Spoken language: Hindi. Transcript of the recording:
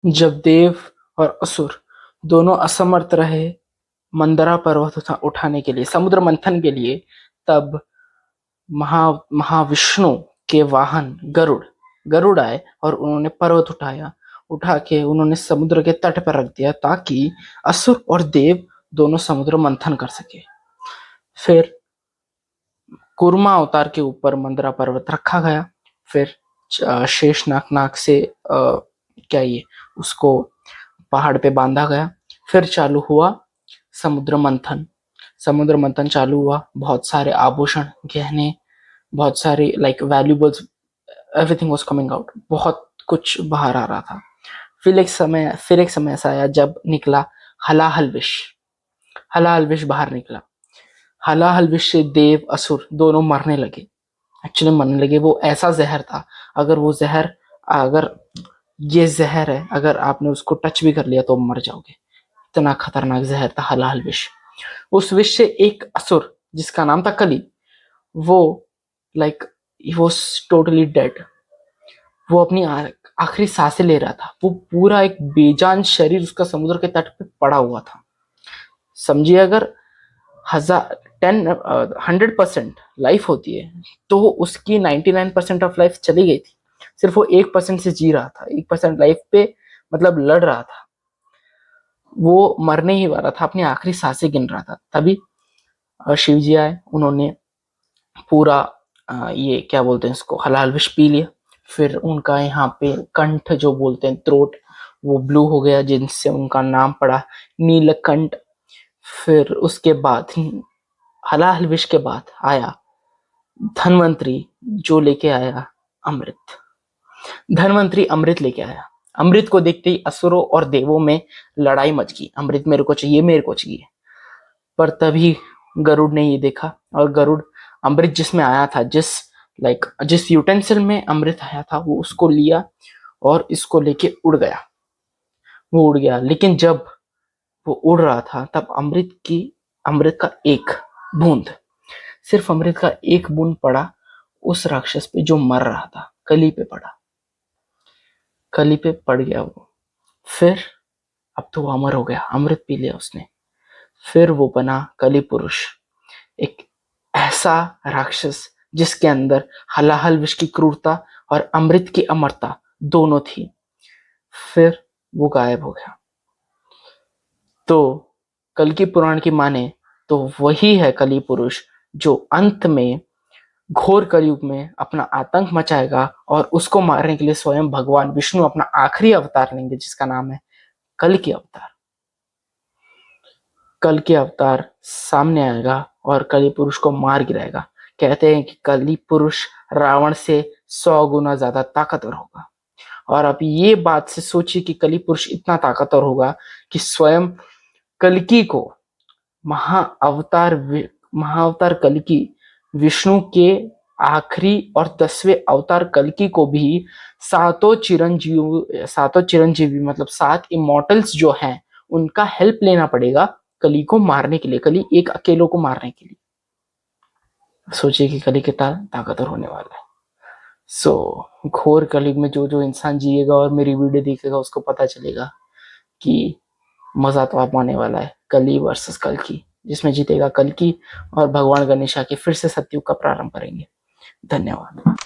जब देव और असुर दोनों असमर्थ रहे मंदरा पर्वत उठाने के लिए, समुद्र मंथन के लिए, तब महाविष्णु के वाहन गरुड़ गरुड़ आए और उन्होंने पर्वत उठाया। उठा के उन्होंने समुद्र के तट पर रख दिया ताकि असुर और देव दोनों समुद्र मंथन कर सके। फिर कूर्मा अवतार के ऊपर मंदरा पर्वत रखा गया। फिर शेषनाग नाग से क्या ये उसको पहाड़ पे बांधा गया। फिर चालू हुआ समुद्र मंथन। समुद्र मंथन चालू हुआ, बहुत सारे आभूषण, गहने, बहुत सारे like valuables, everything was coming out, बहुत कुछ बाहर आ रहा था। फिर एक समय ऐसा आया जब निकला हलाहल विष। हलाहल विष बाहर निकला। हलाहल विष से देव असुर दोनों मरने लगे। एक्चुअली मरने लगे, वो ऐसा जहर था, अगर ये जहर है, अगर आपने उसको टच भी कर लिया तो मर जाओगे। इतना खतरनाक जहर था हलाहल विष। उस विष से एक असुर जिसका नाम था कली, वो like he was totally dead. वो अपनी आखिरी सांसें ले रहा था। वो पूरा एक बेजान शरीर उसका समुद्र के तट पे पड़ा हुआ था। समझिए, अगर 100% लाइफ होती है तो उसकी 99% ऑफ लाइफ चली गई थी। सिर्फ वो 1% से जी रहा था, 1% लाइफ पे मतलब लड़ रहा था। वो मरने ही वाला था, अपनी आखिरी सांसें गिन रहा था। तभी शिव जी आए, उन्होंने पूरा ये क्या बोलते हैं इसको, हलाल विष पी लिया। फिर उनका यहाँ पे कंठ जो बोलते हैं, थ्रोट, वो ब्लू हो गया, जिनसे उनका नाम पड़ा नीलकंठ। फिर उसके बाद हलाहल विष के बाद आया धनवंतरी, जो लेके आया अमृत। धनवंतरी अमृत लेके आया। अमृत को देखते ही असुरों और देवों में लड़ाई मच गई। अमृत मेरे को चाहिए, मेरे को चाहिए। पर तभी गरुड़ ने ये देखा, और गरुड़ अमृत जिसमें आया था, जिस यूटेंसिल में अमृत आया था, वो उसको लिया और इसको लेके उड़ गया। वो उड़ गया, लेकिन जब वो उड़ रहा था तब अमृत का एक बूंद, सिर्फ अमृत का एक बूंद पड़ा उस राक्षस पे जो मर रहा था। कली पे पड़ा, कली पे पड़ गया वो। फिर अब तो वो अमर हो गया, अमृत पी लिया उसने। फिर वो बना कली पुरुष, एक ऐसा राक्षस जिसके अंदर हलाहल विष की क्रूरता और अमृत की अमरता दोनों थी। फिर वो गायब हो गया। तो कल्कि पुराण की माने तो वही है कली पुरुष जो अंत में घोर कलयुग में अपना आतंक मचाएगा, और उसको मारने के लिए स्वयं भगवान विष्णु अपना आखिरी अवतार लेंगे, जिसका नाम है कल की अवतार। कल के अवतार सामने आएगा और कली पुरुष को मार गिराएगा। कहते हैं कि कली पुरुष रावण से 100 गुना ज्यादा ताकतवर होगा। और आप ये बात से सोचिए कि कली पुरुष इतना ताकतवर होगा कि स्वयं कल्कि को, महाअवतार महाअवतार कल्कि, विष्णु के आखिरी और 10वें अवतार कल्कि को भी सातों चिरंजीवी मतलब 7 इमोर्टल्स जो हैं, उनका हेल्प लेना पड़ेगा कली को मारने के लिए, कली एक अकेलों को मारने के लिए। सोचिए कि कली कितना ताकतवर होने वाला है। घोर कलयुग में जो जो इंसान जिएगा और मेरी वीडियो देखेगा, उसको पता चलेगा कि मजा तो आप आने वाला है। कली वर्सेस कल्कि, जिसमें जीतेगा कल्कि और भगवान गणेश आके फिर से सतयुग का प्रारंभ करेंगे। धन्यवाद।